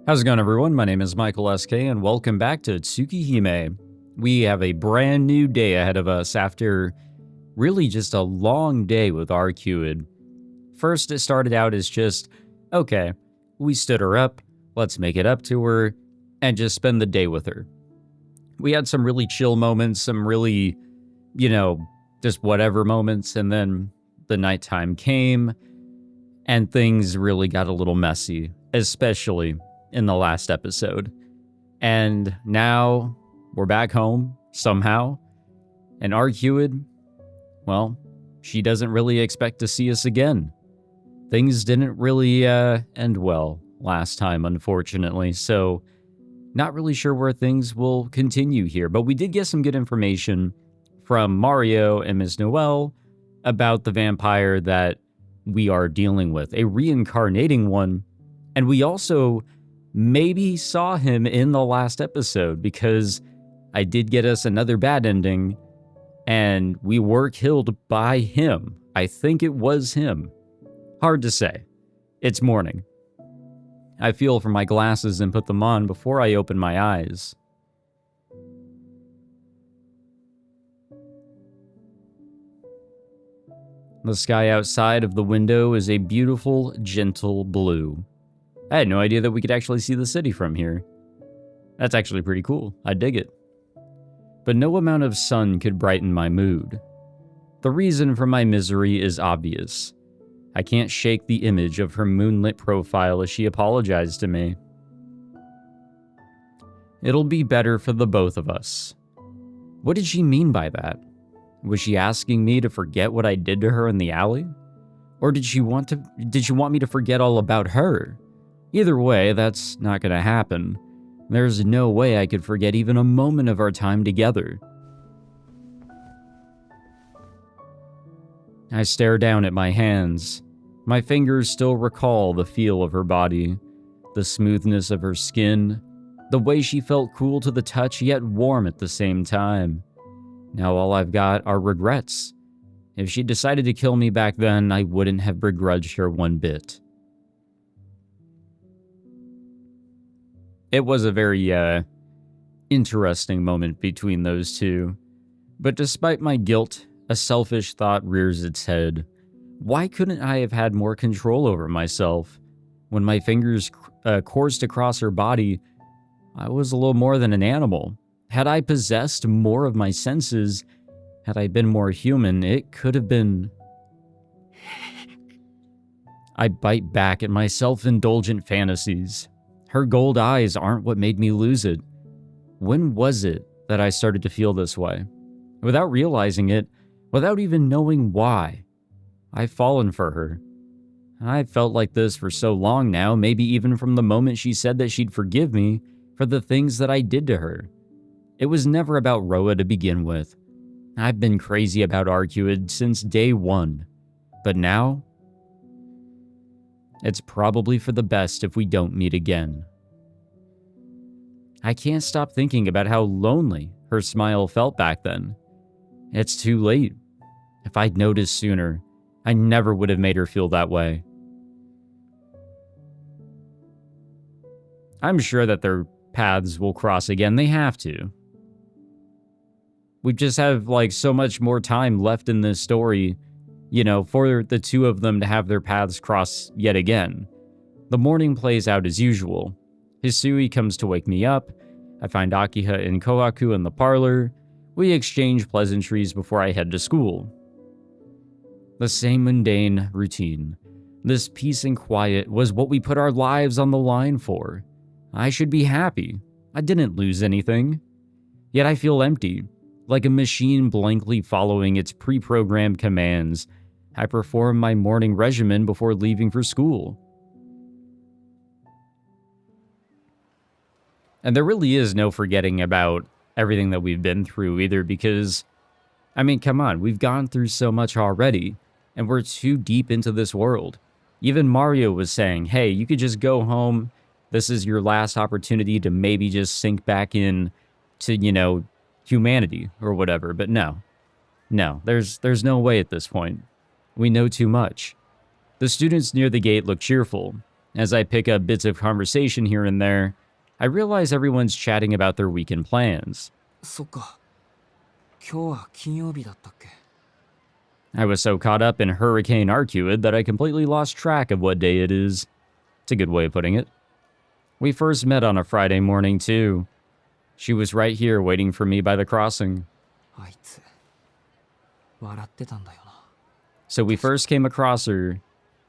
How's it going, everyone? My name is Michael SK, and welcome back to TSUKIHIME. We have a brand new day ahead of us after really just a long day with Arcueid. First, it started out as just, okay, we stood her up, let's make it up to her, and just spend the day with her. We had some really chill moments, some really, just whatever moments, and then the nighttime came, and things really got a little messy, especially in the last episode. And now we're back home somehow, and Arcueid, well, she doesn't really expect to see us again. Things didn't really end well last time, unfortunately, so not really sure where things will continue here. But we did get some good information from Mario and Ms. Noelle about the vampire that we are dealing with, a reincarnating one, and we also maybe saw him in the last episode, because I did get us another bad ending, and we were killed by him. I think it was him. Hard to say. It's morning. I feel for my glasses and put them on before I open my eyes. The sky outside of the window is a beautiful, gentle blue. I had no idea that we could actually see the city from here. That's actually pretty cool. I dig it. But no amount of sun could brighten my mood. The reason for my misery is obvious. I can't shake the image of her moonlit profile as she apologized to me. It'll be better for the both of us. What did she mean by that? Was she asking me to forget what I did to her in the alley? Or did she want me to forget all about her? Either way, that's not gonna happen. There's no way I could forget even a moment of our time together. I stare down at my hands. My fingers still recall the feel of her body, the smoothness of her skin, the way she felt cool to the touch yet warm at the same time. Now all I've got are regrets. If she decided to kill me back then, I wouldn't have begrudged her one bit. It was a very, interesting moment between those two. But despite my guilt, a selfish thought rears its head. Why couldn't I have had more control over myself? When my fingers coursed across her body, I was a little more than an animal. Had I possessed more of my senses, had I been more human, it could have been... I bite back at my self-indulgent fantasies. Her gold eyes aren't what made me lose it. When was it that I started to feel this way? Without realizing it, without even knowing why, I've fallen for her. I've felt like this for so long now, maybe even from the moment she said that she'd forgive me for the things that I did to her. It was never about Roa to begin with. I've been crazy about Arcueid since day one. But now, it's probably for the best if we don't meet again. I can't stop thinking about how lonely her smile felt back then. It's too late. If I'd noticed sooner, I never would have made her feel that way. I'm sure that their paths will cross again. They have to. We just have, so much more time left in this story, for the two of them to have their paths cross yet again. The morning plays out as usual. Hisui comes to wake me up. I find Akiha and Kohaku in the parlor. We exchange pleasantries before I head to school. The same mundane routine. This peace and quiet was what we put our lives on the line for. I should be happy. I didn't lose anything. Yet I feel empty, like a machine blankly following its pre-programmed commands. I perform my morning regimen before leaving for school. And there really is no forgetting about everything that we've been through either, because, come on, we've gone through so much already, and we're too deep into this world. Even Mario was saying, hey, you could just go home. This is your last opportunity to maybe just sink back in to, humanity or whatever. But no, there's no way at this point. We know too much. The students near the gate look cheerful. As I pick up bits of conversation here and there, I realize everyone's chatting about their weekend plans. そっか。今日は金曜日だったっけ? I was so caught up in Hurricane Arcueid that I completely lost track of what day it is. It's a good way of putting it. We first met on a Friday morning, too. She was right here waiting for me by the crossing. あいつ、笑ってたんだよな。 So we first came across her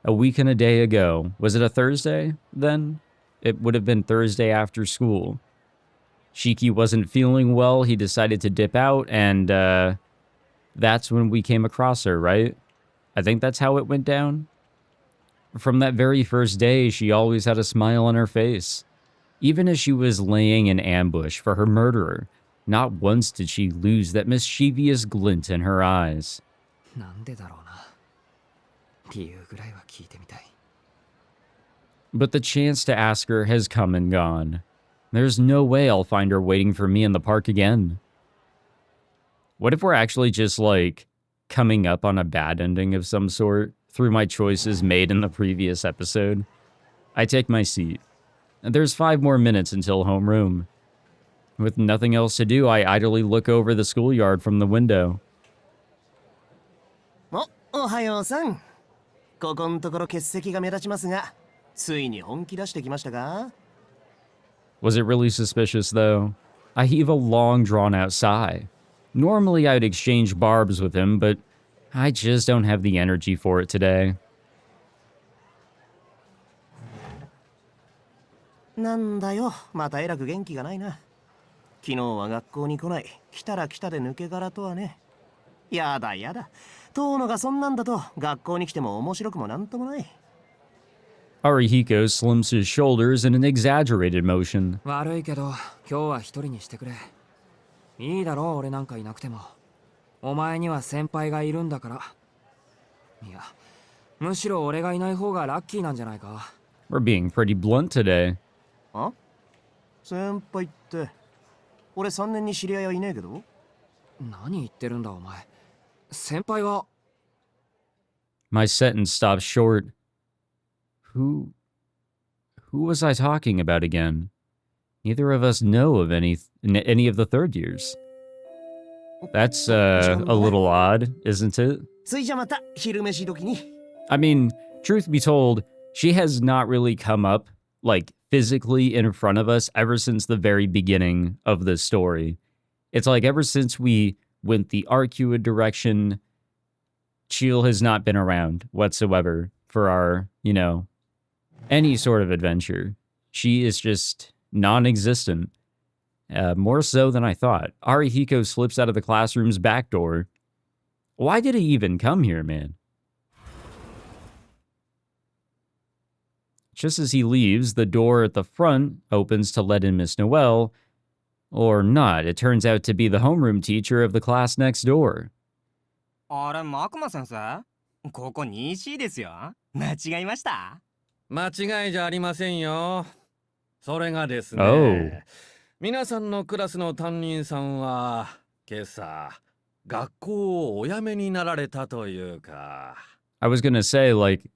a week and a day ago. Was it a Thursday, then? It would have been Thursday after school. Shiki wasn't feeling well. He decided to dip out, and that's when we came across her, right? I think that's how it went down. From that very first day, she always had a smile on her face. Even as she was laying in ambush for her murderer, not once did she lose that mischievous glint in her eyes. なんでだろうな。理由ぐらいは聞いてみたい。 But the chance to ask her has come and gone. There's no way I'll find her waiting for me in the park again. What if we're actually just, like, coming up on a bad ending of some sort through my choices made in the previous episode? I take my seat. There's 5 more minutes until homeroom. With nothing else to do, I idly look over the schoolyard from the window. おはようさん。ここんところ欠席が目立ちますが、ついに本気出してきましたか? Was it really suspicious, though? I heave a long, drawn-out sigh. Normally, I'd exchange barbs with him, but I just don't have the energy for it today. なんだよ、またえらく元気がないな。昨日は学校に来ない。来たら来たで抜け殻とはね。やだやだ。遠野がそんなんだと学校に来ても面白くもなんともない。 Arihiko slumps his shoulders in an exaggerated motion. 悪いけど、今日は一人にしてくれ。いいだろう、俺なんかいなくても。お前には先輩がいるんだから。いや、むしろ俺がいない方がラッキーなんじゃないか。 We're being pretty blunt today. あ？先輩って、俺3年に知り合いはいねえけど。何言ってるんだお前。先輩は。 My sentence stops short. Who was I talking about again? Neither of us know of any of the third years. That's a little odd, isn't it? そいじゃまた昼飯時に。 I mean, truth be told, she has not really come up, like, physically in front of us ever since the very beginning of this story. It's like ever since we went the Arcueid direction, Cheel has not been around whatsoever for our, you know, any sort of adventure. She is just non-existent. More so than I thought. Arihiko slips out of the classroom's back door. Why did he even come here, man? Just as he leaves, the door at the front opens to let in Miss Noelle. Or not, it turns out to be the homeroom teacher of the class next door. あれ、マクマ先生？ここ 2C ですよ。間違いました？間違いじゃありませんよ。それがですね。Oh. 皆さんのクラスの担任さんは今朝学校をお辞めになられたというか。I was gonna say, like,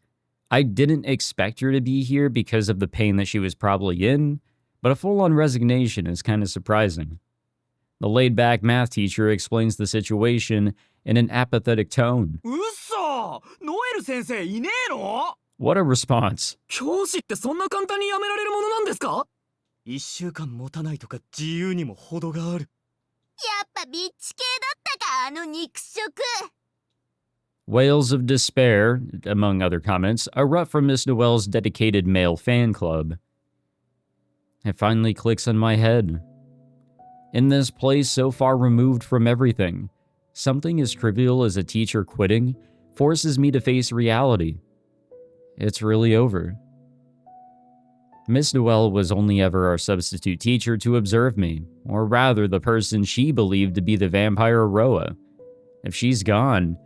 I didn't expect her to be here because of the pain that she was probably in, but a full-on resignation is kind of surprising. The laid-back math teacher explains the situation in an apathetic tone. 嘘！ノエル先生いねえの？ What a response. 教師ってそんな簡単に辞められるものなんですか1週間持たないとか自由にも程がある。やっぱビッチ系だったか、あの肉食。 Wails of despair, among other comments, erupt from Miss Noelle's dedicated male fan club. It finally clicks on my head. In this place so far removed from everything, something as trivial as a teacher quitting forces me to face reality. It's really over. Miss Noelle was only ever our substitute teacher to observe me, or rather the person she believed to be the vampire Roa. If she's gone,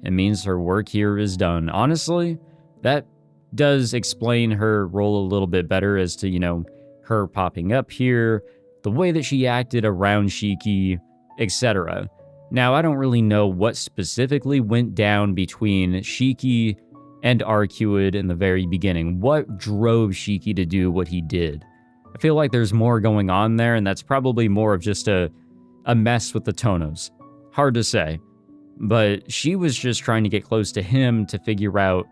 it means her work here is done. Honestly, that does explain her role a little bit better as to, you know, her popping up here, the way that she acted around Shiki, etc. Now, I don't really know what specifically went down between Shiki and Arcueid in the very beginning. What drove Shiki to do what he did? I feel like there's more going on there, and that's probably more of just a mess with the Tohnos. Hard to say. But she was just trying to get close to him to figure out,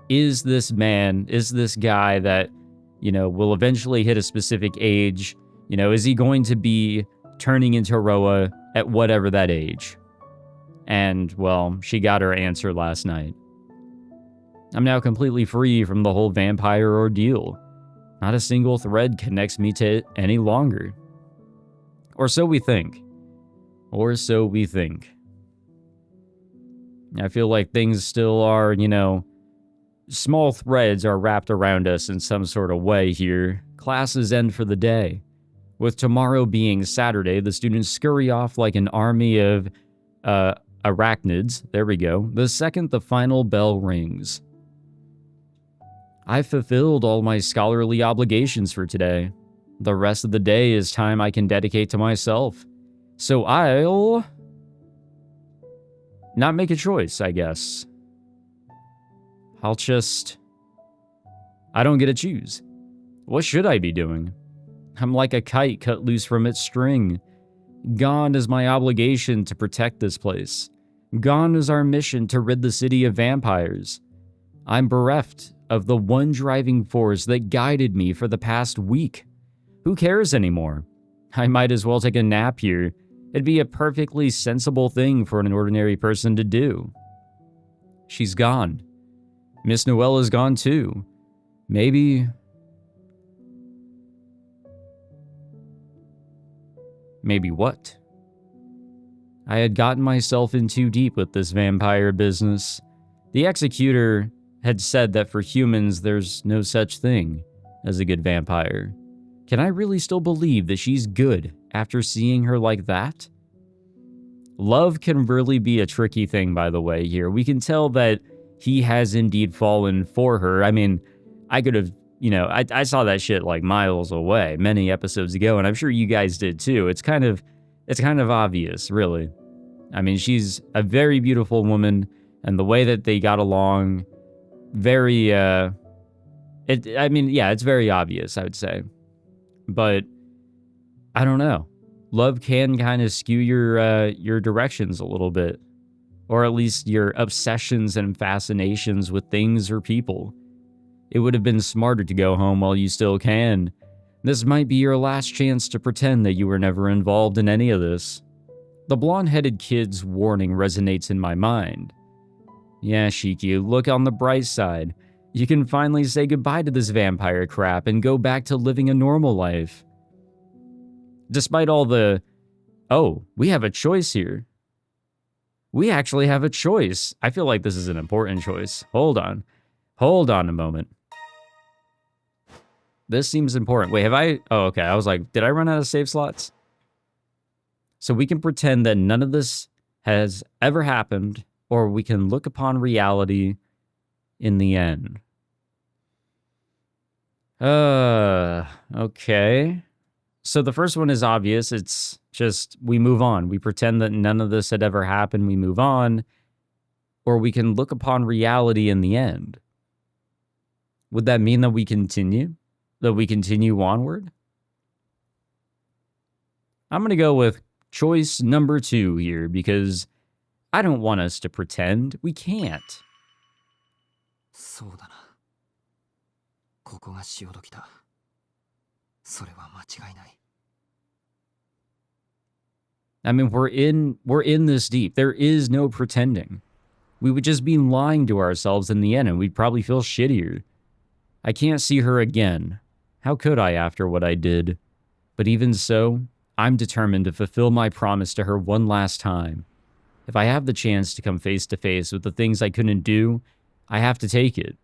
is this man, is this guy that, will eventually hit a specific age, is he going to be turning into Roa at whatever that age? And, well, she got her answer last night. I'm now completely free from the whole vampire ordeal. Not a single thread connects me to it any longer. Or so we think. Or so we think. I feel like things still are, small threads are wrapped around us in some sort of way here. Classes end for the day. With tomorrow being Saturday, the students scurry off like an army of, arachnids. There we go. The second the final bell rings. I've fulfilled all my scholarly obligations for today. The rest of the day is time I can dedicate to myself. So I'll not make a choice, I guess. I don't get to choose. What should I be doing? I'm like a kite cut loose from its string. Gone is my obligation to protect this place. Gone is our mission to rid the city of vampires. I'm bereft of the one driving force that guided me for the past week. Who cares anymore? I might as well take a nap here. It'd be a perfectly sensible thing for an ordinary person to do. She's gone. Miss Noella's gone too. Maybe what? I had gotten myself in too deep with this vampire business. The executor had said that for humans there's no such thing as a good vampire. Can I really still believe that she's good after seeing her like that? Love can really be a tricky thing, by the way, here. We can tell that he has indeed fallen for her. I mean, I could have, I saw that shit like miles away many episodes ago, and I'm sure you guys did too. It's kind of obvious, really. I mean, she's a very beautiful woman, and the way that they got along, very, it's very obvious, I would say. But I don't know. Love can kind of skew your directions a little bit, or at least your obsessions and fascinations with things or people. It would have been smarter to go home while you still can. This might be your last chance to pretend that you were never involved in any of this. The blonde-headed kid's warning resonates in my mind. Yeah, Shiki, look on the bright side. You can finally say goodbye to this vampire crap and go back to living a normal life. Despite all the, oh, we have a choice here. We actually have a choice. I feel like this is an important choice. Hold on a moment. This seems important. Wait, oh, okay. I was like, did I run out of save slots? So we can pretend that none of this has ever happened, or we can look upon reality in the end. Okay. So the first one is obvious. It's just, we move on. We pretend that none of this had ever happened. We move on. Or we can look upon reality in the end. Would that mean that we continue? That we continue onward? I'm going to go with choice number 2 here, because I don't want us to pretend. We can't. そうだな。ここが潮時だ。それは間違いない。 I mean, we're in this deep. There is no pretending. We would just be lying to ourselves in the end, and we'd probably feel shittier. I can't see her again. How could I after what I did? But even so, I'm determined to fulfill my promise to her one last time. If I have the chance to come face to face with the things I couldn't do, I have to take it.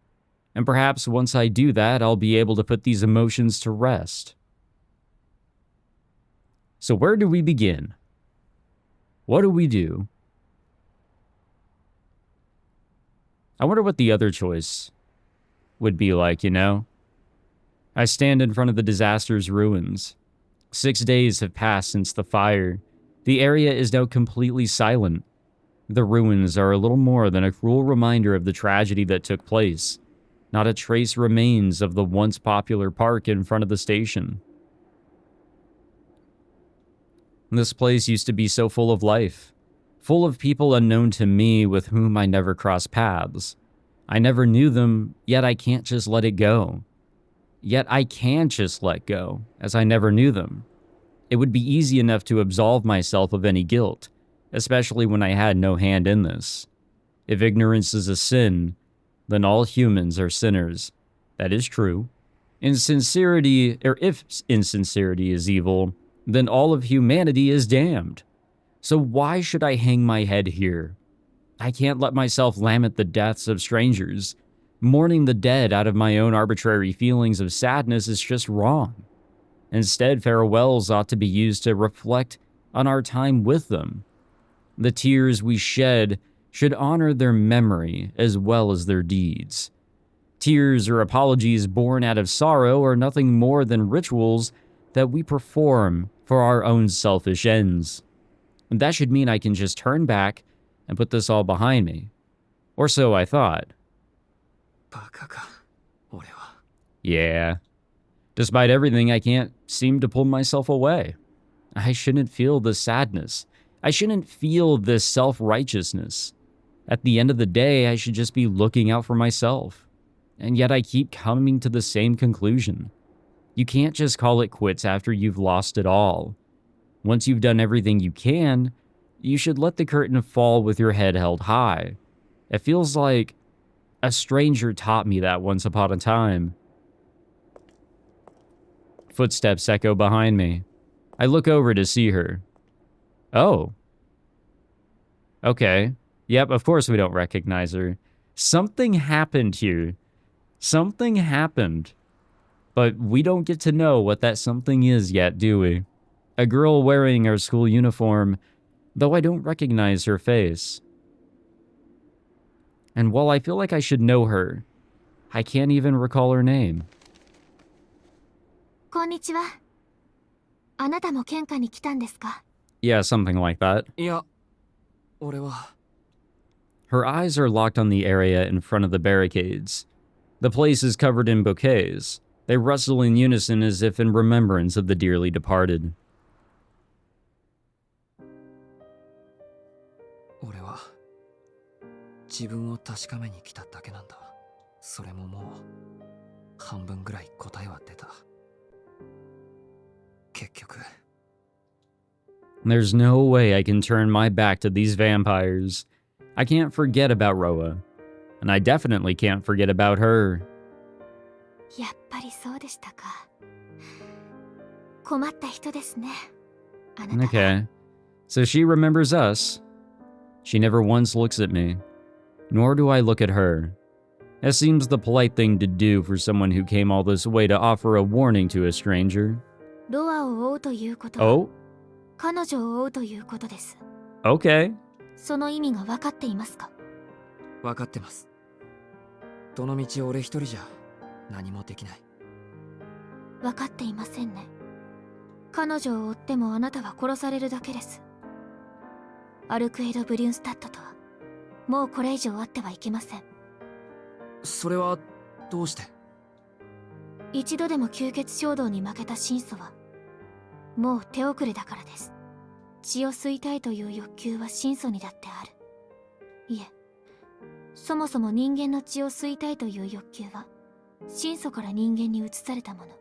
And perhaps once I do that, I'll be able to put these emotions to rest. So where do we begin? What do we do? I wonder what the other choice would be like, you know? I stand in front of the disaster's ruins. 6 days have passed since the fire. The area is now completely silent. The ruins are a little more than a cruel reminder of the tragedy that took place. Not a trace remains of the once popular park in front of the station. This place used to be so full of life, full of people unknown to me with whom I never crossed paths. I never knew them, yet I can't just let it go. Yet I can just let go, as I never knew them. It would be easy enough to absolve myself of any guilt, especially when I had no hand in this. If ignorance is a sin, then all humans are sinners. That is true. If insincerity is evil, then all of humanity is damned. So why should I hang my head here? I can't let myself lament the deaths of strangers. Mourning the dead out of my own arbitrary feelings of sadness is just wrong. Instead, farewells ought to be used to reflect on our time with them. The tears we shed should honor their memory as well as their deeds. Tears or apologies born out of sorrow are nothing more than rituals that we perform for our own selfish ends. And that should mean I can just turn back and put this all behind me. Or so I thought. バカか、俺は。Yeah. Despite everything, I can't seem to pull myself away. I shouldn't feel this sadness. I shouldn't feel this self-righteousness. At the end of the day, I should just be looking out for myself. And yet I keep coming to the same conclusion. You can't just call it quits after you've lost it all. Once you've done everything you can, you should let the curtain fall with your head held high. It feels like a stranger taught me that once upon a time. Footsteps echo behind me. I look over to see her. Oh. Okay. Yep, of course we don't recognize her. Something happened here. Something happened. But we don't get to know what that something is yet, do we? A girl wearing our school uniform, though I don't recognize her face. And while I feel like I should know her, I can't even recall her name. こんにちは。あなたも献花に来たんですか？ Yeah, something like that. いや、俺は。Her eyes are locked on the area in front of the barricades. The place is covered in bouquets. They rustle in unison as if in remembrance of the dearly departed. 俺は自分を確かめに来ただけなんだ。それももう半分ぐらい答えは出た。結局。There's no way I can turn my back to these vampires. I can't forget about Roa. And I definitely can't forget about her. やっぱりそうでしたか。困った人ですね。あなたは。Okay. So she remembers us. She never once looks at me. Nor do I look at her. It seems the polite thing to do for someone who came all this way to offer a warning to a stranger. ロアを追うということは、Oh? 彼女を追うということです。 Okay. その意味が分かっていますか？分かってます。どの道俺一人じゃ何もできない。分かっていませんね。彼女を追ってもあなたは殺されるだけです。アルクエイド・ブリュンスタッドとはもうこれ以上あってはいけません。それはどうして？一度でも吸血衝動に負けた神祖はもう手遅れだからです。血を吸いたいという欲求は神祖にだってある。いえ、そもそも人間の血を吸いたいという欲求は神祖から人間に移されたもの。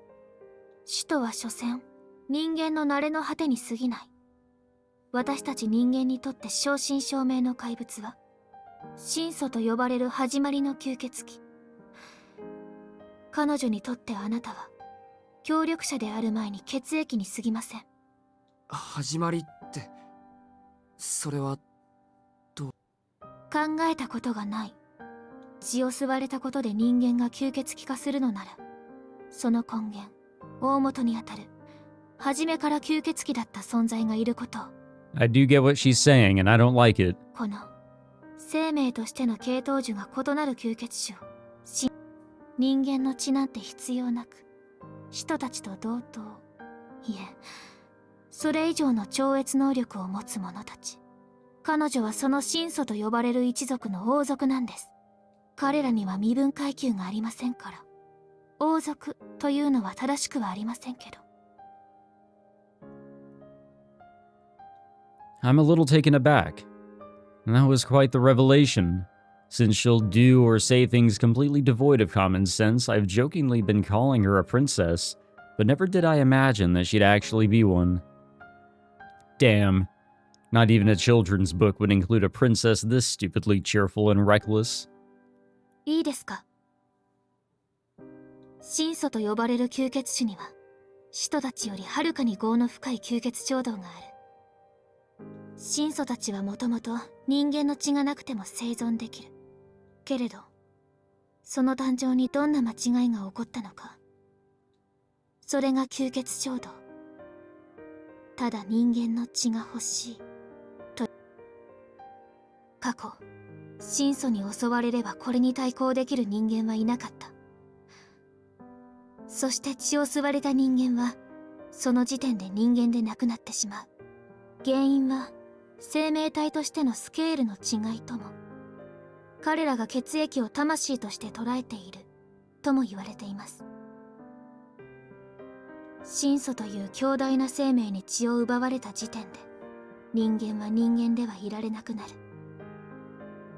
使徒は所詮人間の慣れの果てに過ぎない。私たち人間にとって正真正銘の怪物は神祖と呼ばれる始まりの吸血鬼。彼女にとってあなたは協力者である前に血液に過ぎません。始まりってそれは考えたことがない。血を吸われたことで人間が吸血鬼化するのなら、その根源大元にあたる初めから吸血鬼だった存在がいることを。 I do get what she's saying, and I don't like it. この生命としての系統樹が異なる吸血種を人間の血なんて必要なく、人たちと同等、いえそれ以上の超越能力を持つ者たち。彼女はその神祖と呼ばれる一族の王族なんです。彼らには身分階級がありませんから。王族というのは正しくはありませんけど。I'm a little taken aback. That was quite the revelation. Since she'll do or say things completely devoid of common sense, I've jokingly been calling her a princess, but never did I imagine that she'd actually be one. Damn. Not even a children's book would include a princess this stupidly cheerful and reckless. いいですか。神祖と呼ばれる吸血種には、使徒たちよりはるかに業の深い吸血衝動がある。神祖たちはもともと人間の血がなくても生存できる。けれど、その誕生にどんな間違いが起こったのか。それが吸血衝動。ただ人間の血が欲しい。と。過去、神祖に襲われればこれに対抗できる人間はいなかった。そして血を吸われた人間は、その時点で人間でなくなってしまう。原因は、生命体としてのスケールの違いとも、彼らが血液を魂として捉えているとも言われています。神祖という強大な生命に血を奪われた時点で、人間は人間ではいられなくなる。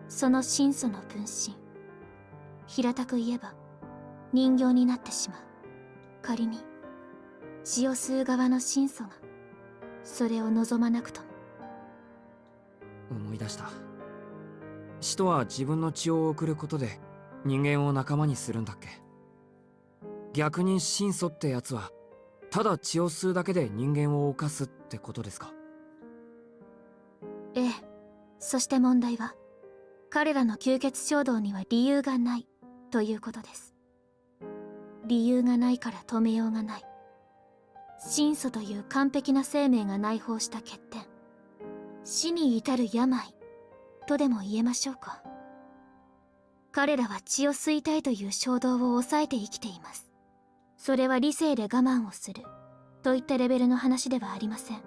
その神祖の分身、平たく言えば人形になってしまう。仮に血を吸う側の神祖がそれを望まなくとも。思い出した。使徒は自分の血を送ることで人間を仲間にするんだっけ。逆に神祖ってやつはただ血を吸うだけで人間を犯すってことですか。ええ。そして問題は、彼らの吸血衝動には理由がないということです。理由がないから止めようがない。神祖という完璧な生命が内包した欠点、死に至る病とでも言えましょうか。彼らは血を吸いたいという衝動を抑えて生きています。それは理性で我慢をするといったレベルの話ではありません。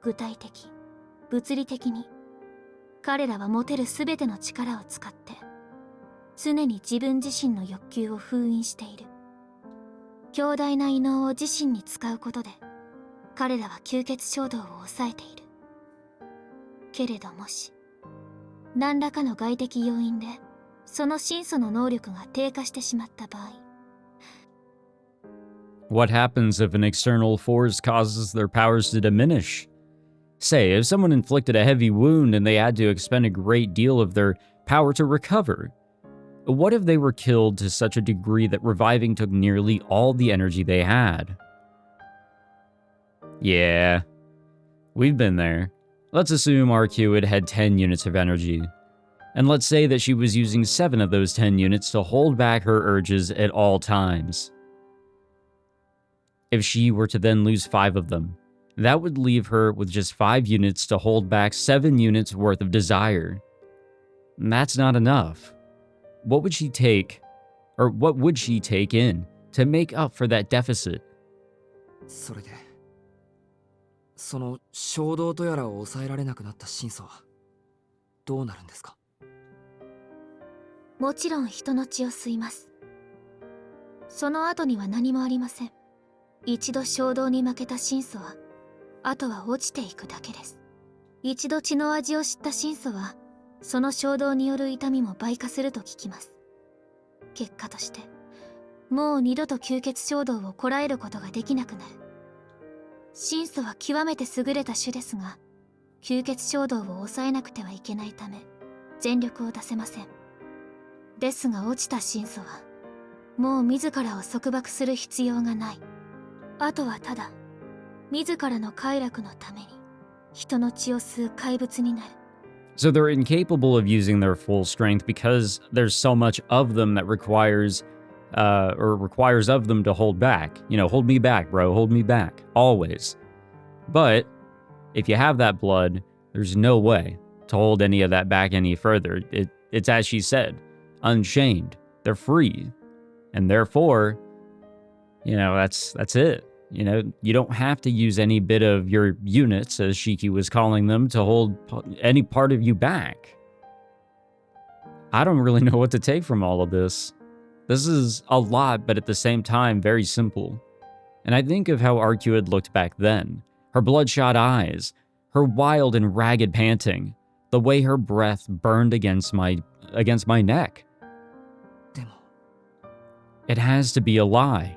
具体的、物理的に彼らは持てる全ての力を使って常に自分自身の欲求を封印している。強大な異能を自身に使うことで彼らは吸血衝動を抑えている。けれどもし何らかの外的要因でその神祖の能力が低下してしまった場合、 What happens if an external force causes their powers to diminish? Say, if someone inflicted a heavy wound and they had to expend a great deal of their power to recover. What if they were killed to such a degree that reviving took nearly all the energy they had? Yeah, we've been there. Let's assume Arcueid had 10 units of energy. And let's say that she was using 7 of those 10 units to hold back her urges at all times. If she were to then lose 5 of them, that would leave her with just 5 units to hold back 7 units worth of desire. And that's not enough. What would she take in to make up for that deficit? それでその衝動とやらを抑えられなくなった神祖はどうなるんですか。もちろん人の血を吸います。その後には何もありません。一度衝動に負けた神祖はあとは落ちていくだけです。一度血の味を知った神祖はその衝動による痛みも倍化すると聞きます。結果としてもう二度と吸血衝動をこらえることができなくなる。神祖は極めて優れた種ですが、吸血衝動を抑えなくてはいけないため全力を出せません。ですが落ちた神祖はもう自らを束縛する必要がない。あとはただ自らの快楽のために人の血を吸う怪物になる。So they're incapable of using their full strength because there's so much of them that requires of them to hold back. You know, hold me back, bro, hold me back, always. But if you have that blood, there's no way to hold any of that back any further. It's as she said, unchained. They're free. And therefore, you know, that's it. You know, you don't have to use any bit of your units, as Shiki was calling them, to hold any part of you back. I don't really know what to take from all of this. This is a lot, but at the same time, very simple. And I think of how Arcueid looked back then. Her bloodshot eyes, her wild and ragged panting, the way her breath burned against my neck. でも It has to be a lie.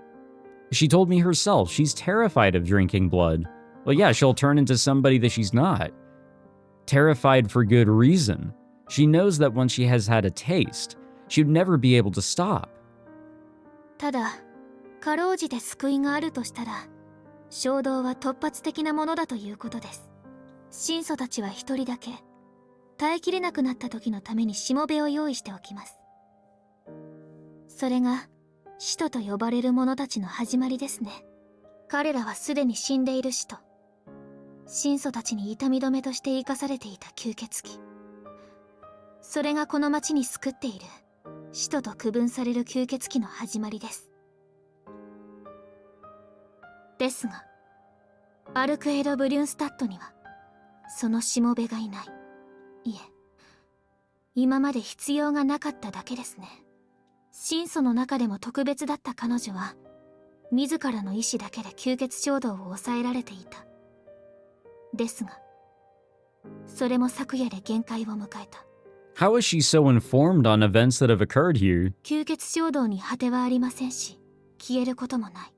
She told me herself she's terrified of drinking blood. Well, yeah, she'll turn into somebody that she's not. Terrified for good reason. She knows that once she has had a taste, she'd never be able to stop. ただかろうじて救いがあるとしたら、衝動は突発的なものだということです。神祖たちは一人だけ耐えきれなくなった時のためにしもべを用意しておきます。それが使徒と呼ばれる者たちの始まりですね。彼らはすでに死んでいる使徒、神祖たちに痛み止めとして生かされていた吸血鬼。それがこの町に救っている使徒と区分される吸血鬼の始まりです。ですがアルクエイド・ブリュンスタットにはそのしもべがいない。いえ、今まで必要がなかっただけですね。神祖の中でも特別だった彼女は自らの意志だけで吸血衝動を抑えられていた。ですがそれも昨夜で限界を迎えた。 How is she so informed on events that have occurred here? 吸血衝動に果てはありませんし、消えることもない。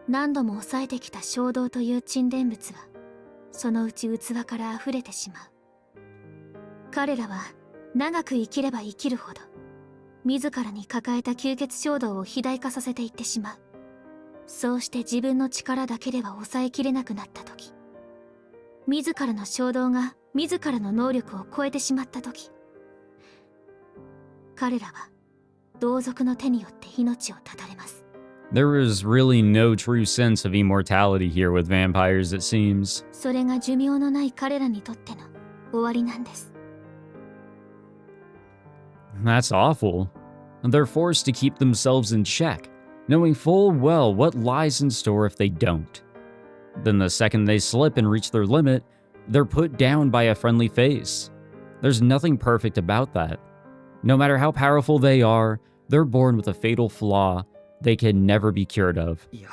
何度も抑えてきた衝動という沈殿物はそのうち器から溢れてしまう。彼らは長く生きれば生きるほど自らに抱えた吸血衝動を肥大化させていってしまう。そうして自分の力だけでは抑えきれなくなった時、自らの衝動が自らの能力を超えてしまった時、彼らは同族の手によって命を絶たれます。 There is really no true sense of immortality here with vampires, it seems. それが寿命のない彼らにとっての終わりなんです。 That's awful. They're forced to keep themselves in check, knowing full well what lies in store if they don't. Then the second they slip and reach their limit, they're put down by a friendly face. There's nothing perfect about that. No matter how powerful they are, they're born with a fatal flaw they can never be cured of. いや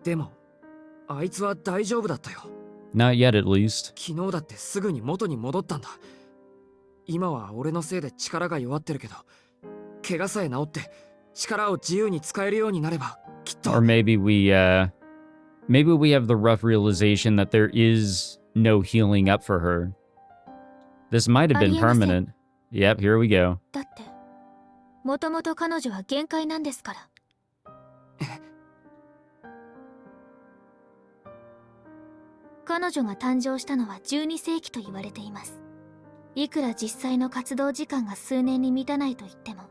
でもあいつは大丈夫だったよ。 Not yet, at least. 昨日だってすぐに元に戻ったんだ。今は俺のせいで力が弱ってるけど、怪我さえ治って力を自由に使えるようになればきっと。 Or maybe we have the rough realization that there is no healing up for her. This might have been permanent. Yep, here we go. だってもともと彼女は限界なんですから。彼女が誕生したのは12世紀と言われています。いくら実際の活動時間が数年に満たないと言っても、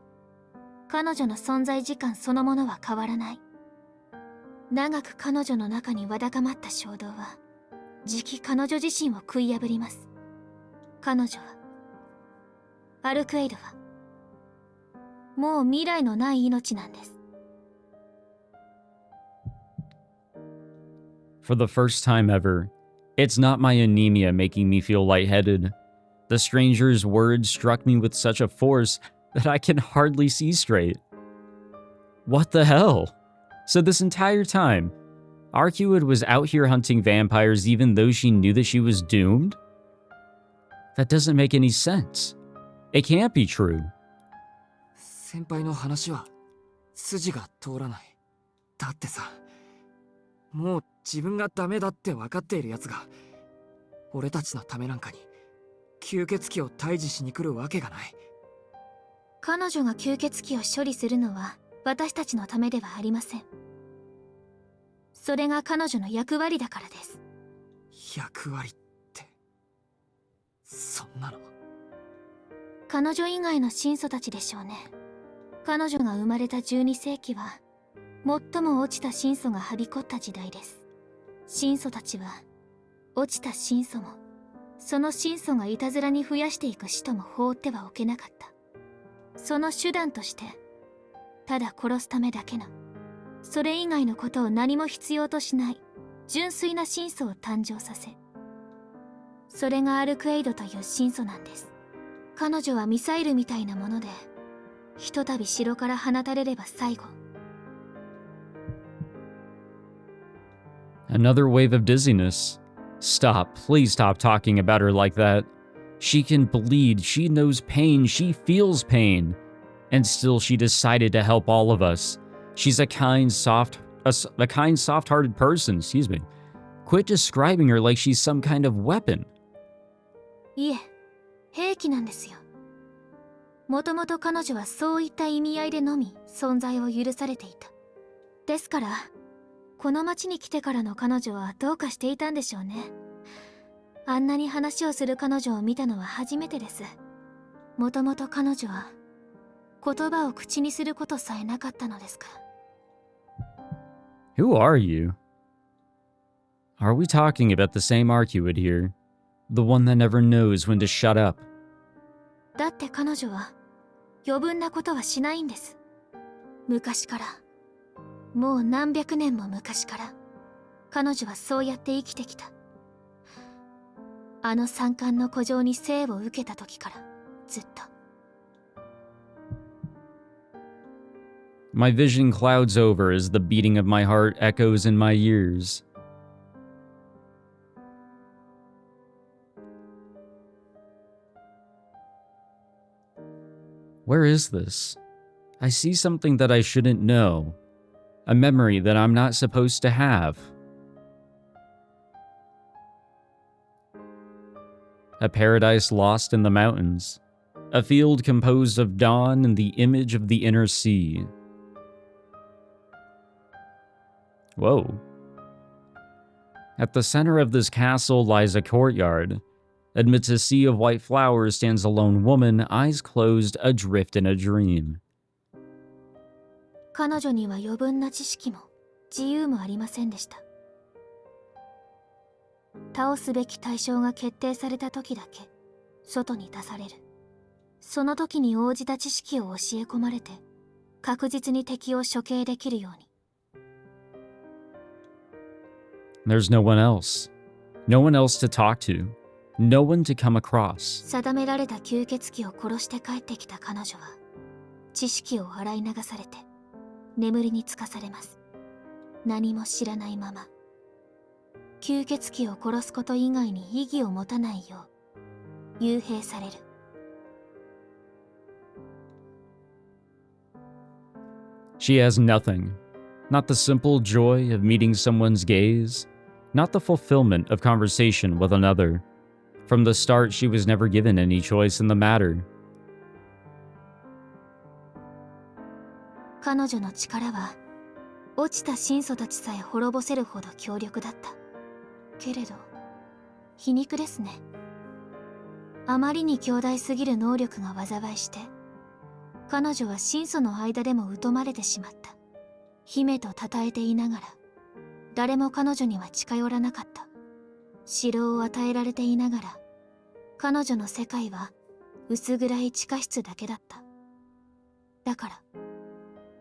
彼女の存在時間そのものは変わらない。長く彼女の中にわだかまった衝動は、じき彼女自身を食い破ります。彼女は、アルクエイドは、もう未来のない命なんです。 For the first time ever, it's not my anemia making me feel lightheaded. The stranger's words struck me with such a force that I can hardly see straight. What the hell? So this entire time, Arcueid was out here hunting vampires even though she knew that she was doomed? That doesn't make any sense. It can't be true. 先輩の話は筋が通らない。だってさ、もう自分がダメだって分かっているやつが俺たちのためなんかに吸血鬼を退治しに来るわけがない。彼女が吸血鬼を処理するのは私たちのためではありません。それが彼女の役割だからです。役割って、そんなの。彼女以外の神祖たちでしょうね。彼女が生まれた12世紀は最も落ちた神祖がはびこった時代です。神祖たちは落ちた神祖もその神祖がいたずらに増やしていく使徒も放ってはおけなかった。その手段としてただ殺すためだけの、それ以外のことを何も必要としない純粋な真相を誕生させ、それがアルクエイドという真相なんです。彼女はミサイルみたいなもので、ひとたび城から放たれれば最後。 Another wave of dizziness. Stop. Please stop talking about her like that. She can bleed. She knows pain. She feels pain. And still she decided to help all of us. She's a kind, soft-hearted person, excuse me. Quit describing her like she's some kind of weapon. いえ、兵器なんですよ。もともと彼女はそういった意味合いでのみ存在を許されていた。ですから、この町に来てからの彼女はどうかしていたんでしょうね。あんなに話をする彼女を見たのは初めてです。もともと彼女は言葉を口にすることさえなかったのですから。Who are you? Are we talking about the same Arcueid here? The one that never knows when to shut up? だって彼女は余分なことはしないんです。昔から、もう何百年も昔から彼女はそうやって生きてきた。あの三冠の古城に生を受けた時からずっと。My vision clouds over as the beating of my heart echoes in my ears. Where is this? I see something that I shouldn't know. A memory that I'm not supposed to have. A paradise lost in the mountains. A field composed of dawn and the image of the inner sea. Whoa. At the center of this castle lies a courtyard. Amidst a sea of white flowers stands a lone woman, eyes closed, adrift in a dream. 彼女には余分な知識も自由もありませんでした。倒すべき対象が決定された時だけ外に出される。その時に応じた知識を教え込まれて、確実に敵を処刑できるように。There's no one else. No one else to talk to. No one to come across. 定められた吸血鬼を殺して帰ってきた彼女は、知識を洗い流されて眠りにつかされます。何も知らないまま、吸血鬼を殺すこと以外に意義を持たないよう幽閉される。She has nothing. Not the simple joy of meeting someone's gaze. Not the fulfillment of conversation with another. From the start, she was never given any choice in the matter. 彼女の力は落ちた神祖たちさえ滅ぼせるほど強力だった。けれど皮肉ですね。あまりに強大すぎる能力が災いして、彼女は神祖の間でも疎まれてしまった。姫と称えていながら誰も彼女には近寄らなかった。城を与えられていながら彼女の世界は薄暗い地下室だけだった。だから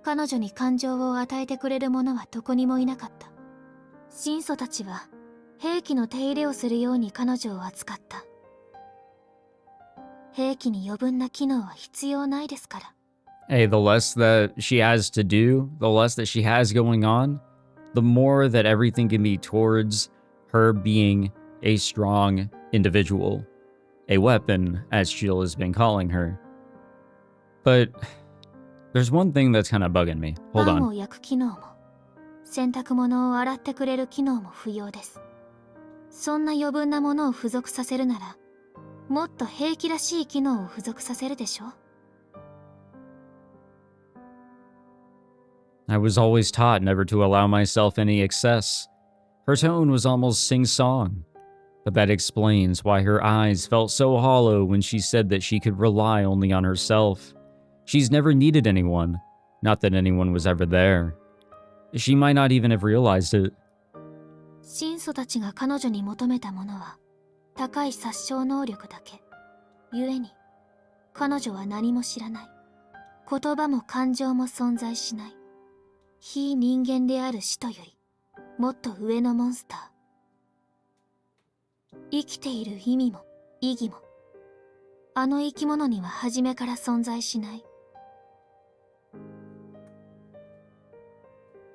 彼女に感情を与えてくれる者はどこにもいなかった。神祖たちは兵器の手入れをするように彼女を扱った。兵器に余分な機能は必要ないですから。Hey, the less that she has to do, the less that she has going on, the more that everything can be towards her being a strong individual. A weapon, as Jill has been calling her. But there's one thing that's kind of bugging me. Hold パン on. を焼く機能も洗濯物を洗ってくれる機能も不要です。そんな余分なものを付属させるなら、もっと兵器らしい機能を付属させるでしょ。I was always taught never to allow myself any excess. Her tone was almost sing-song. But that explains why her eyes felt so hollow when she said that she could rely only on herself. She's never needed anyone. Not that anyone was ever there. She might not even have realized it. 神祖たちが彼女に求めたものは高い殺傷能力だけ。故に彼女は何も知らない。言葉も感情も存在しない非人間である死とよりもっと上のモンスター。生きている意味も意義もあの生き物には初めから存在しない。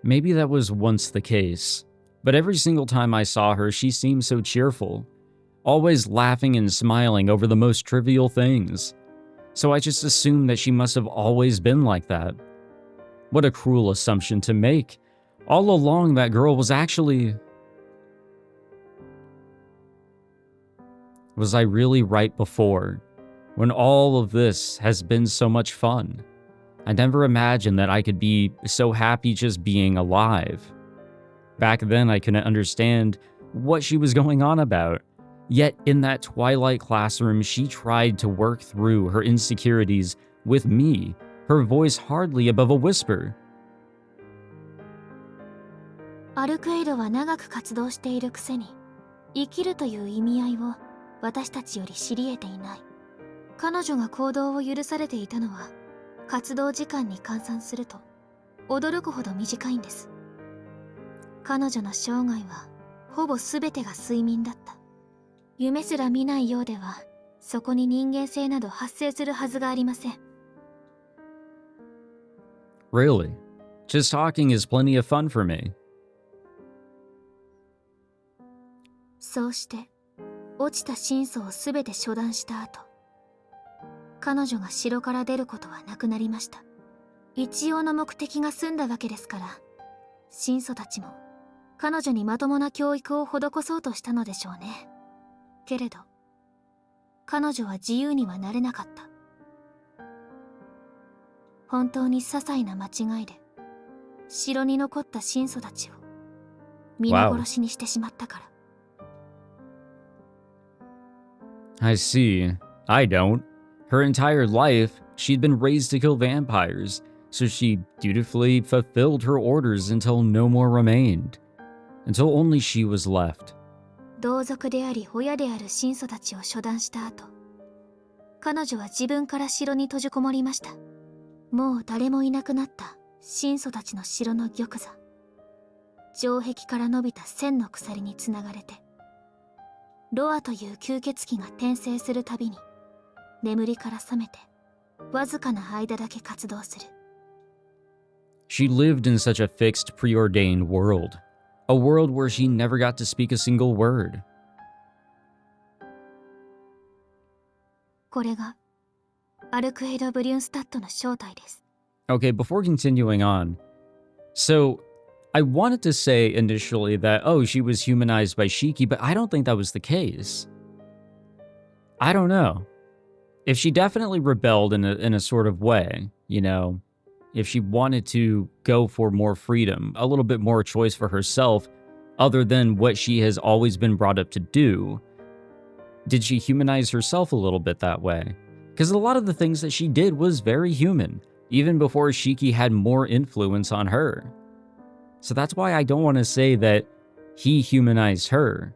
Maybe that was once the case, but every single time I saw her, she seemed so cheerful, always laughing and smiling over the most trivial things. So I just assumed that she must have always been like that. What a cruel assumption to make. All along, that girl was actually... Was I really right before, when all of this has been so much fun? I never imagined that I could be so happy just being alive. Back then, I couldn't understand what she was going on about. Yet in that twilight classroom, she tried to work through her insecurities with me, her voice hardly above a whisper. アルクエイドは長く活動しているくせに生きるという意味合いを私たちより知り得ていない。彼女が行動を許されていたのは活動時間に換算すると驚くほど短いんです。彼女の生涯はほぼ全てが睡眠だった。夢すら見ないようではそこに人間性など発生するはずがありません。 Really? Just talking is plenty of fun for me. そうして落ちた真相を全て処断した後、彼女が城から出ることはなくなりました。一応の目的が済んだわけですから、神祖たちも彼女にまともな教育を施そうとしたのでしょうね。けれど彼女は自由にはなれなかった。本当に些細な間違いで城に残った神祖たちを皆殺しにしてしまったから。 I see. I don't. Her entire life, she'd been raised to kill vampires, so she dutifully fulfilled her orders until no more remained. Until only she was left. 同族であり親である神祖たちを処断した後、彼女は自分から城に閉じこもりました。もう誰もいなくなった神祖たちの城の玉座、城壁から伸びた千の鎖につながれて、ロアという吸血鬼が転生するたびに眠りから覚めてわずかな間だけ活動する。 She lived in such a fixed, preordained world. A world where she never got to speak a single word. これがアルクエイド・ブリュンスタッドの正体です。 Okay, before continuing on, so I wanted to say initially that, oh, she was humanized by Shiki, but I don't think that was the case. I don't know. If she definitely rebelled in a sort of way, you know, if she wanted to go for more freedom, a little bit more choice for herself, other than what she has always been brought up to do, did she humanize herself a little bit that way? Because a lot of the things that she did was very human, even before Shiki had more influence on her. So that's why I don't want to say that he humanized her.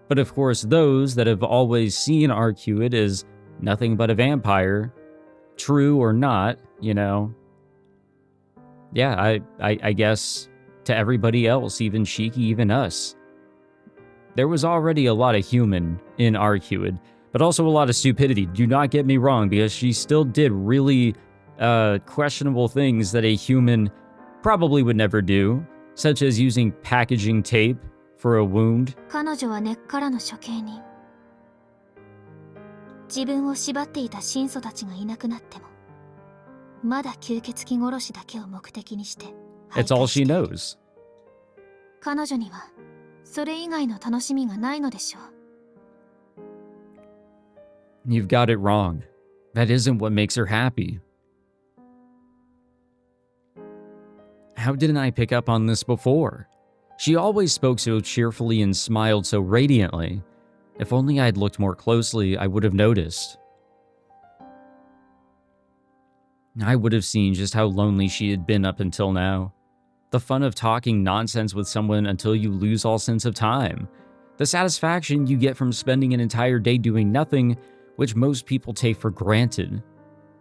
But of course, those that have always seen Arcueid as nothing but a vampire, true or not, you know, yeah, I guess to everybody else, even Shiki, even us, there was already a lot of human in Arcueid, but also a lot of stupidity. Do not get me wrong, because she still did really questionable things that a human probably would never do, such as using packaging tape for a wound. 彼女は根っからの処刑人。自分を縛っていた神祖たちがいなくなっても、まだ吸血鬼殺しだけを目的にして。 It's all she knows. 彼女にはそれ以外の楽しみがないのでしょう。 You've got it wrong. That isn't what makes her happy. How didn't I pick up on this before? She always spoke so cheerfully and smiled so radiantly. If only I'd looked more closely, I would have noticed. I would have seen just how lonely she had been up until now. The fun of talking nonsense with someone until you lose all sense of time. The satisfaction you get from spending an entire day doing nothing, which most people take for granted.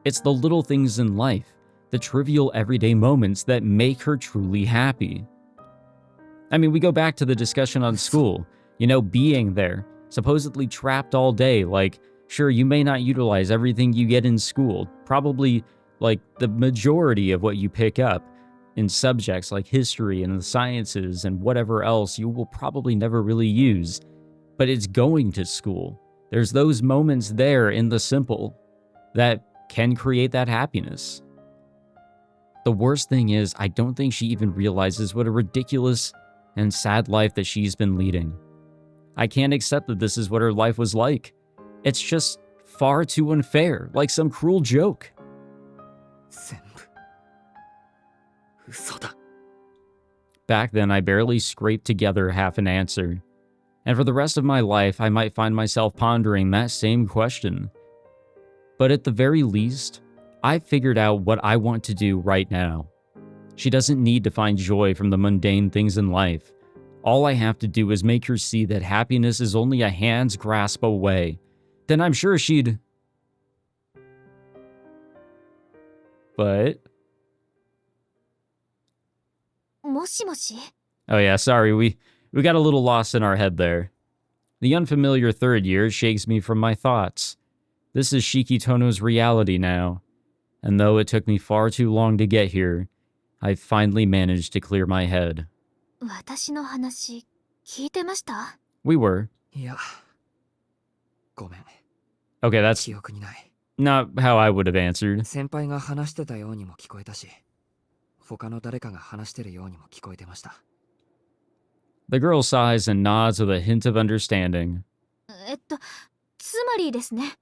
It's the little things in life, the trivial everyday moments that make her truly happy. I mean, we go back to the discussion on school, you know, being there, supposedly trapped all day. Like, sure, you may not utilize everything you get in school, probably like the majority of what you pick up in subjects like history and the sciences and whatever else you will probably never really use. But it's going to school. There's those moments there in the simple that can create that happiness. The worst thing is, I don't think she even realizes what a ridiculous and sad life that she's been leading. I can't accept that this is what her life was like. It's just far too unfair, like some cruel joke. 全部嘘だ。 Back then, I barely scraped together half an answer. And for the rest of my life, I might find myself pondering that same question. But at the very least, I figured out what I want to do right now. She doesn't need to find joy from the mundane things in life. All I have to do is make her see that happiness is only a hand's grasp away. Then I'm sure she'd... But... もしもし Oh yeah, sorry, we got a little lost in our head there. The unfamiliar third year shakes me from my thoughts. This is Shiki Tohno's reality now. And though it took me far too long to get here, I finally managed to clear my head. 私の話聞いてました We were. いや、ごめん、 Okay, that's 記憶にない。 not how I would have answered. 先輩が話してたようにも聞こえたし、他の誰かが話してるようにも聞こえてました。 The girl sighs and nods with a hint of understanding. つまりですね、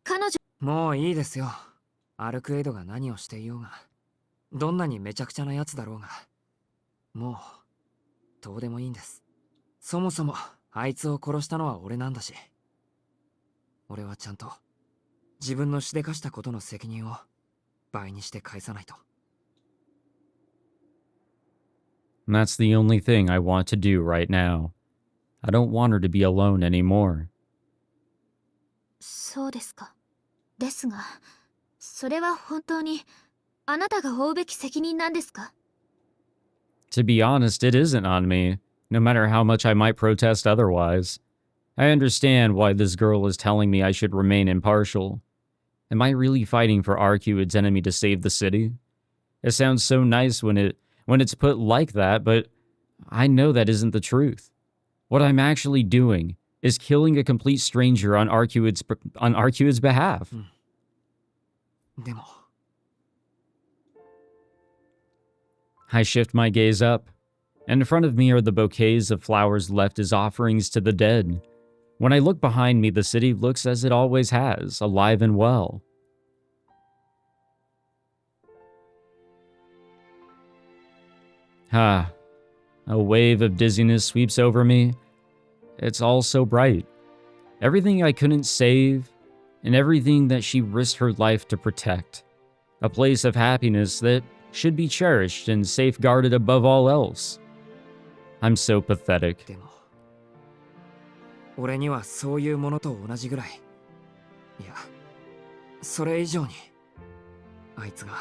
彼女もういいですよ。アルクエイドが何をしていようが、どんなにめちゃくちゃなやつだろうが、もうどうでもいいんです。そもそもあいつを殺したのは俺なんだし、俺はちゃんと自分のしでかしたことの責任を倍にして返さないと。 And that's the only thing I want to do right now. I don't want her to be alone anymore. そうですか。ですが、それは本当にあなたが負うべき責任なんですか？ To be honest, it isn't on me, no matter how much I might protest otherwise. I understand why this girl is telling me I should remain impartial. Am I really fighting for Arcueid's enemy to save the city? It sounds so nice when it's put like that, but I know that isn't the truth. What I'm actually doing is killing a complete stranger on Arcueid's behalf. でも I shift my gaze up. In front of me are the bouquets of flowers left as offerings to the dead. When I look behind me, the city looks as it always has, alive and well. Ah, a wave of dizziness sweeps over me. It's all so bright. Everything I couldn't save, and everything that she risked her life to protect. A place of happiness that should be cherished and safeguarded above all else. I'm so pathetic. でも俺にはそういうものと同じぐらい、いやそれ以上に、あいつが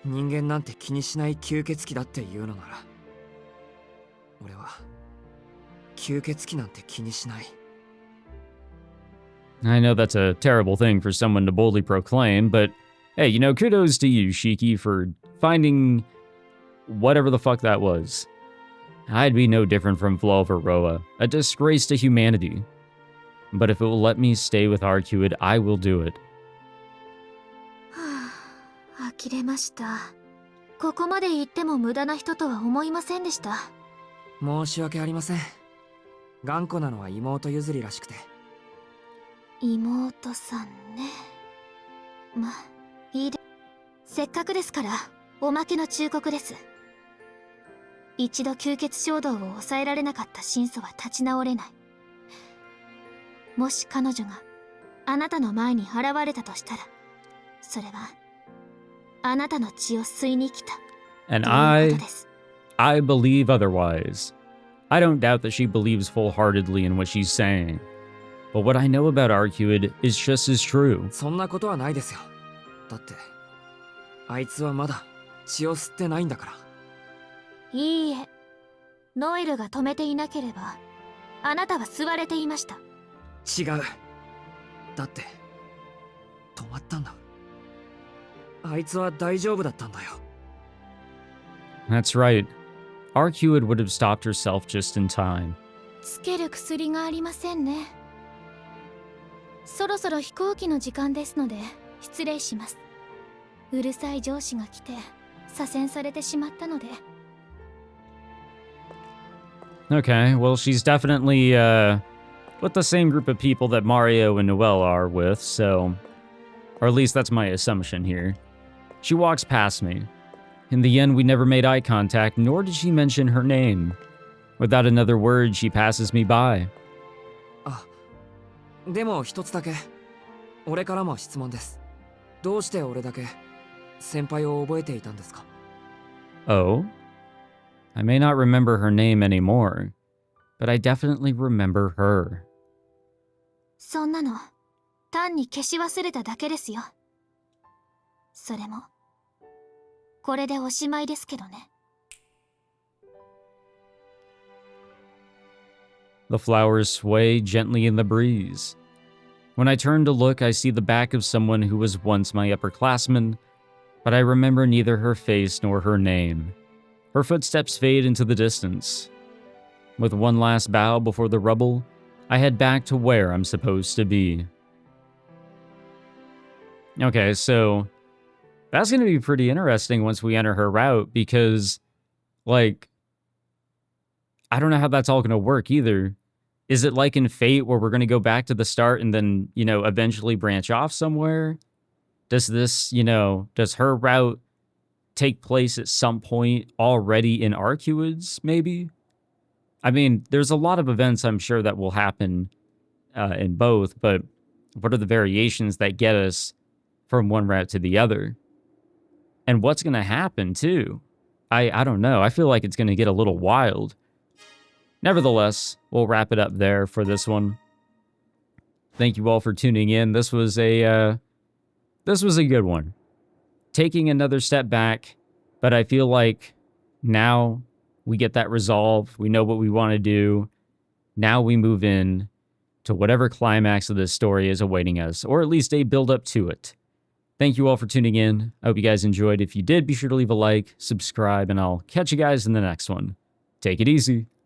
人間なんて気にしない吸血鬼だって言うのなら、俺は吸血鬼なんて気にしない。 I know that's a terrible thing for someone to boldly proclaim, but hey, you know, kudos to you, Shiki, for finding whatever the fuck that was. I'd be no different from Vlavaroa, a disgrace to humanity. But if it will let me stay with Arcueid, I will do it. はあ、呆れました。ここまで言っても無駄な人とは思いませんでした。申し訳ありません。頑固なのは妹譲りらしくて。妹さんね。まあ、いいで。せっかくですから、おまけの忠告です。一度吸血衝動を抑えられなかった真祖は立ち直れない。もし彼女があなたの前に現れたとしたら、それはあなたの血を吸いに来た And ということです。I believe otherwise. I don't doubt that she believes full-heartedly in what she's saying. But what I know about Arcueid is just as true. そんなことはないですよ。だってあいつはまだ血を吸ってないんだから。いいえ、ノエルが止めていなければあなたは吸われていました。違う。だって止まったんだ。あいつは大丈夫だったんだよ。 That's right. Arcueid would have stopped herself just in time. つける薬がありませんね。そろそろ飛行機の時間ですので失礼します。うるさい上司が来て左遷されてしまったので。 Okay, well, she's definitely with the same group of people that Mario and Noelle are with, so... Or at least that's my assumption here. She walks past me. In the end, we never made eye contact, nor did she mention her name. Without another word, she passes me by. あ、でも一つだけ俺からも質問です。どうして俺だけ先輩を覚えていたんですか？ Oh? I may not remember her name anymore, but I definitely remember her. そんなの単に消し忘れただけですよ。それもこれでおしまいですけどね。 The flowers sway gently in the breeze. When I turn to look, I see the back of someone who was once my upperclassman, but I remember neither her face nor her name. Her footsteps fade into the distance. With one last bow before the rubble, I head back to where I'm supposed to be. Okay, so that's going to be pretty interesting once we enter her route because, like, I don't know how that's all going to work either. Is it like in Fate where we're going to go back to the start and then, you know, eventually branch off somewhere? Does this, you know, does her route take place at some point already in Arcueid's, maybe? I mean, there's a lot of events I'm sure that will happen in both, but what are the variations that get us from one route to the other? And what's going to happen, too? I don't know. I feel like it's going to get a little wild. Nevertheless, we'll wrap it up there for this one. Thank you all for tuning in. This was a good one. Taking another step back, but I feel like now we get that resolve. We know what we want to do. Now we move in to whatever climax of this story is awaiting us, or at least a build up to it. Thank you all for tuning in. I hope you guys enjoyed. If you did, be sure to leave a like, subscribe, and I'll catch you guys in the next one. Take it easy.